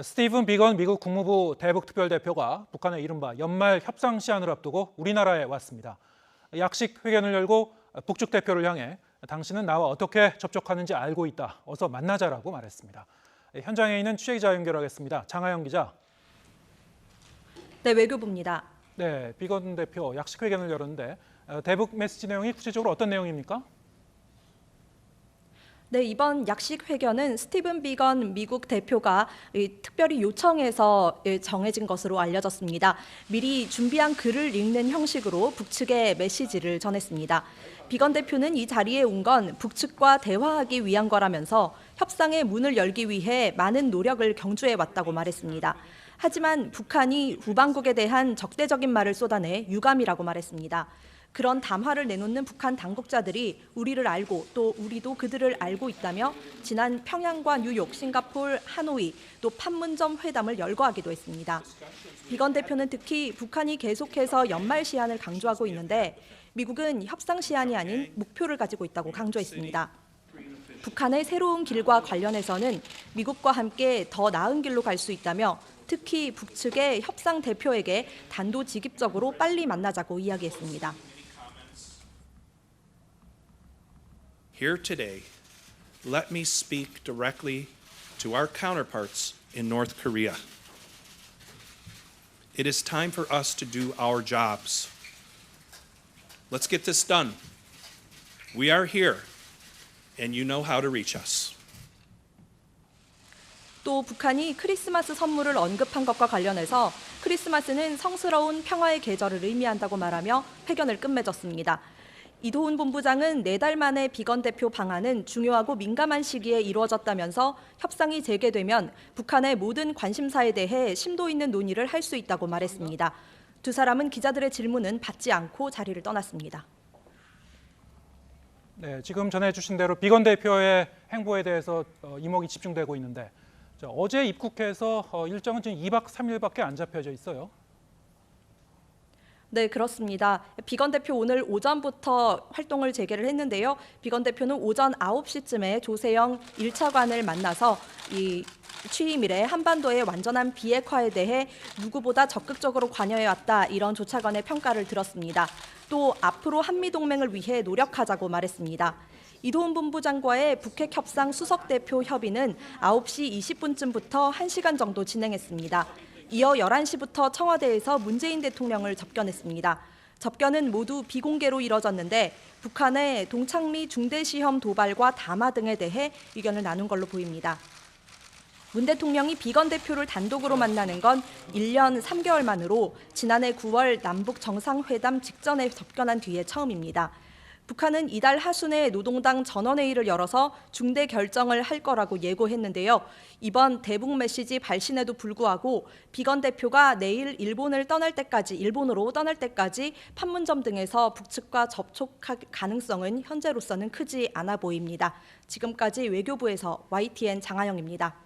스티븐 비건 미국 국무부 대북특별대표가 북한의 이른바 연말 협상 시한을 앞두고 우리나라에 왔습니다. 약식 회견을 열고 북측 대표를 향해 당신은 나와 어떻게 접촉하는지 알고 있다. 어서 만나자라고 말했습니다. 현장에 있는 취재기자 연결하겠습니다. 장하영 기자. 네, 외교부입니다. 네, 비건 대표 약식 회견을 열었는데 대북 메시지 내용이 구체적으로 어떤 내용입니까? 네, 이번 약식 회견은 스티븐 비건 미국 대표가 특별히 요청해서 정해진 것으로 알려졌습니다. 미리 준비한 글을 읽는 형식으로 북측에 메시지를 전했습니다. 비건 대표는 이 자리에 온 건 북측과 대화하기 위한 거라면서 협상의 문을 열기 위해 많은 노력을 경주해 왔다고 말했습니다. 하지만 북한이 후방국에 대한 적대적인 말을 쏟아내 유감이라고 말했습니다. 그런 담화를 내놓는 북한 당국자들이 우리를 알고 또 우리도 그들을 알고 있다며 지난 평양과 뉴욕, 싱가포르, 하노이 또 판문점 회담을 열거하기도 했습니다. 비건 대표는 특히 북한이 계속해서 연말 시한을 강조하고 있는데 미국은 협상 시한이 아닌 목표를 가지고 있다고 강조했습니다. 북한의 새로운 길과 관련해서는 미국과 함께 더 나은 길로 갈 수 있다며 특히 북측의 협상 대표에게 단도직입적으로 빨리 만나자고 이야기했습니다. Here today, let me speak directly to our counterparts in North Korea. It is time for us to do our jobs. Let's get this done. We are here, and you know how to reach us. 또 북한이 크리스마스 선물을 언급한 것과 관련해서 크리스마스는 성스러운 평화의 계절을 의미한다고 말하며 회견을 끝맺었습니다. 이도훈 본부장은 4달 만에 비건 대표 방안은 중요하고 민감한 시기에 이루어졌다면서 협상이 재개되면 북한의 모든 관심사에 대해 심도 있는 논의를 할 수 있다고 말했습니다. 두 사람은 기자들의 질문은 받지 않고 자리를 떠났습니다. 네, 지금 전해주신 대로 비건 대표의 행보에 대해서 이목이 집중되고 있는데 어제 입국해서 일정은 지금 2박 3일밖에 안 잡혀져 있어요. 네, 그렇습니다. 비건 대표 오늘 오전부터 활동을 재개를 했는데요. 비건 대표는 오전 9시쯤에 조세영 1차관을 만나서 이 취임 이래 한반도의 완전한 비핵화에 대해 누구보다 적극적으로 관여해왔다 이런 조차관의 평가를 들었습니다. 또 앞으로 한미동맹을 위해 노력하자고 말했습니다. 이도훈 본부장과의 북핵 협상 수석 대표 협의는 9시 20분쯤부터 1시간 정도 진행했습니다. 이어 11시부터 청와대에서 문재인 대통령을 접견했습니다. 접견은 모두 비공개로 이뤄졌는데 북한의 동창리 중대시험 도발과 담화 등에 대해 의견을 나눈 걸로 보입니다. 문 대통령이 비건 대표를 단독으로 만나는 건 1년 3개월 만으로 지난해 9월 남북 정상회담 직전에 접견한 뒤에 처음입니다. 북한은 이달 하순에 노동당 전원회의를 열어서 중대 결정을 할 거라고 예고했는데요. 이번 대북 메시지 발신에도 불구하고 비건 대표가 내일 일본으로 떠날 때까지 판문점 등에서 북측과 접촉할 가능성은 현재로서는 크지 않아 보입니다. 지금까지 외교부에서 YTN 장하영입니다.